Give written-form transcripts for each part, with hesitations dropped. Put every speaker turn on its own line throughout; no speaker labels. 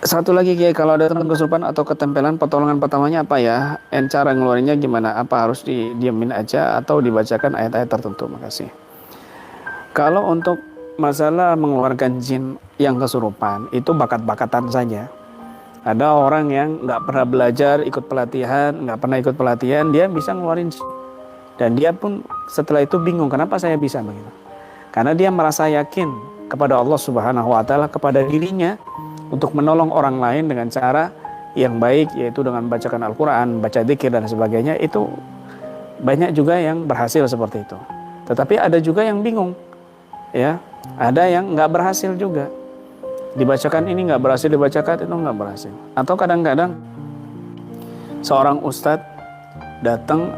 Satu lagi kayak kalau ada teman kesurupan atau ketempelan, pertolongan pertamanya apa ya? Dan cara ngeluarinnya gimana? Apa harus didiemin aja atau dibacakan ayat-ayat tertentu? Makasih. Kalau untuk masalah mengeluarkan jin yang kesurupan, itu bakat-bakatan saja. Ada orang yang nggak pernah belajar, ikut pelatihan, nggak pernah ikut pelatihan, dia bisa ngeluarin jin. Dan dia pun setelah itu bingung, kenapa saya bisa begitu? Karena dia merasa yakin kepada Allah Subhanahu wa taala, kepada dirinya untuk menolong orang lain dengan cara yang baik, yaitu dengan membacakan Al-Qur'an, baca zikir dan sebagainya. Itu banyak juga yang berhasil seperti itu. Tetapi ada juga yang bingung. Ya, ada yang nggak berhasil juga. Dibacakan ini nggak berhasil, dibacakan itu nggak berhasil. Atau kadang-kadang seorang ustadz datang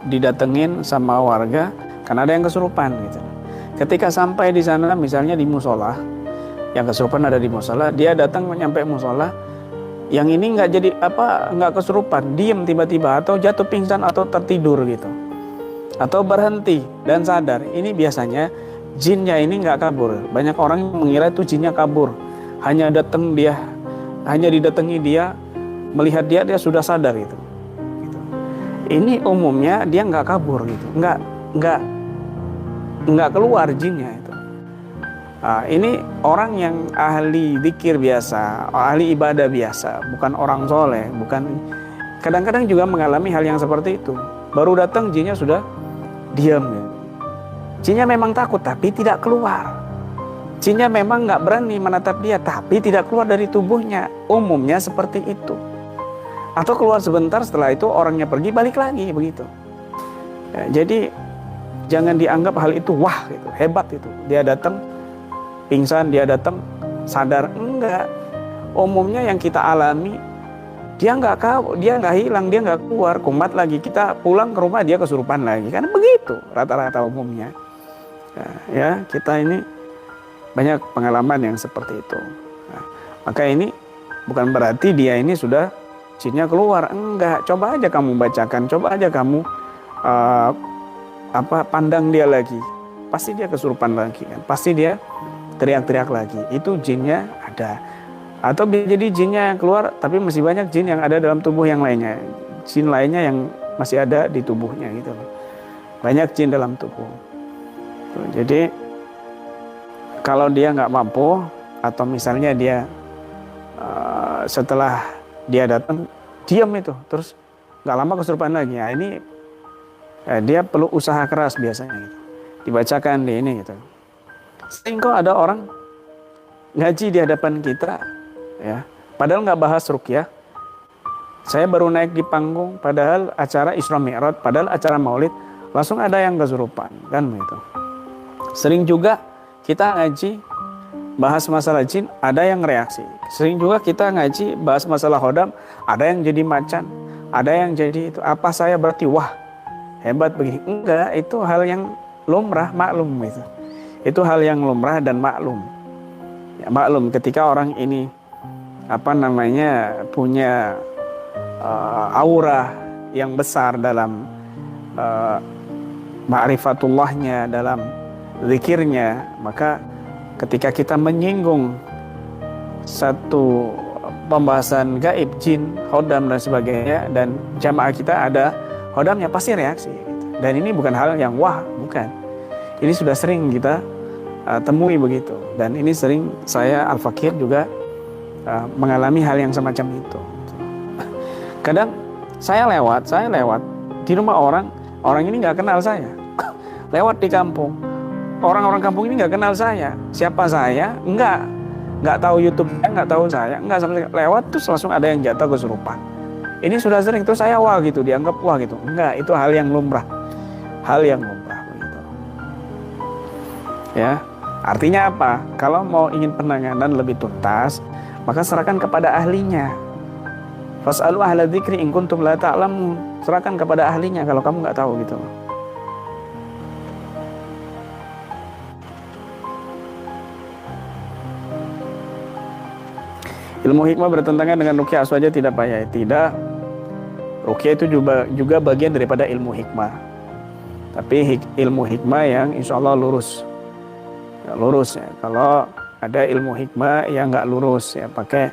didatengin sama warga karena ada yang kesurupan gitu. Ketika sampai di sana, misalnya di musola, yang kesurupan ada di musola, dia datang nyampe musola, yang ini nggak kesurupan, diem tiba-tiba atau jatuh pingsan atau tertidur gitu, atau berhenti dan sadar. Ini biasanya jinnya ini nggak kabur. Banyak orang mengira itu jinnya kabur, hanya didatangi dia, melihat dia sudah sadar itu. Ini umumnya dia nggak kabur gitu, nggak keluar jinnya itu. Nah, ini orang yang ahli zikir biasa, ahli ibadah biasa, bukan orang soleh, bukan. Kadang-kadang juga mengalami hal yang seperti itu. Baru datang jinnya sudah diam. Gitu. Jinnya memang takut tapi tidak keluar. Jinnya memang nggak berani menatap dia tapi tidak keluar dari tubuhnya. Umumnya seperti itu. Atau keluar sebentar, setelah itu orangnya pergi, balik lagi begitu. Ya, jadi jangan dianggap hal itu wah gitu, hebat itu. Dia datang pingsan, dia datang sadar, enggak. Umumnya yang kita alami, dia nggak hilang, dia nggak keluar, kumat lagi. Kita pulang ke rumah dia kesurupan lagi, kan begitu rata-rata umumnya. Ya, kita ini banyak pengalaman yang seperti itu. Nah, maka ini bukan berarti dia ini sudah jinnya keluar, enggak. Coba aja kamu bacakan, coba aja kamu pandang dia lagi, pasti dia kesurupan lagi kan, pasti dia teriak-teriak lagi. Itu jinnya ada. Atau jadi jinnya yang keluar, tapi masih banyak jin yang ada dalam tubuh yang lainnya, jin lainnya yang masih ada di tubuhnya gitu. Banyak jin dalam tubuh. Tuh, jadi kalau dia nggak mampu, atau misalnya dia setelah dia datang diam itu, terus nggak lama kesurupan lagi. Ya ini dia perlu usaha keras biasanya gitu. Dibacakan di ini gitu. Sering kok ada orang ngaji di hadapan kita, ya, padahal nggak bahas ruqyah. Saya baru naik di panggung, padahal acara Isra Mi'raj, padahal acara Maulid, langsung ada yang kesurupan, kan begitu. Sering juga kita ngaji bahas masalah jin, ada yang reaksi. Sering juga kita ngaji bahas masalah hodam, ada yang jadi macan, ada yang jadi itu. Apa saya berarti wah hebat begini? Enggak, itu hal yang lumrah, maklum gitu. Itu hal yang lumrah dan maklum. Ya, maklum ketika orang ini punya aura yang besar dalam ma'rifatullahnya, dalam zikirnya, maka ketika kita menyinggung satu pembahasan gaib, jin, hodam dan sebagainya, dan jamaah kita ada hodamnya, pasti reaksi. Dan ini bukan hal yang wah, bukan. Ini sudah sering kita temui begitu. Dan ini sering saya Al-Fakir juga mengalami hal yang semacam itu. Kadang saya lewat di rumah orang ini nggak kenal saya. Lewat di kampung, orang-orang kampung ini nggak kenal saya. Siapa saya? Nggak tahu YouTube-nya, nggak tahu saya. Nggak sampai lewat terus langsung ada yang jatuh kesurupan. Ini sudah sering, terus saya wah gitu, dianggap wah gitu. Enggak, itu hal yang lumrah. Hal yang lumrah begitu. Ya, artinya apa? Kalau mau ingin penanganan lebih tuntas, maka serahkan kepada ahlinya. Fas'alu ahla dzikri in kuntum la ta'lamun. Serahkan kepada ahlinya kalau kamu nggak tahu gitu. Ilmu hikmah bertentangan dengan ruqyah saja tidak payah. Tidak. Ruqyah itu juga bagian daripada ilmu hikmah. Tapi ilmu hikmah yang insya Allah lurus. Ya, lurus ya. Kalau ada ilmu hikmah yang nggak lurus ya, pakai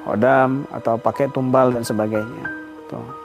hodam atau pakai tumbal dan sebagainya. Tuh.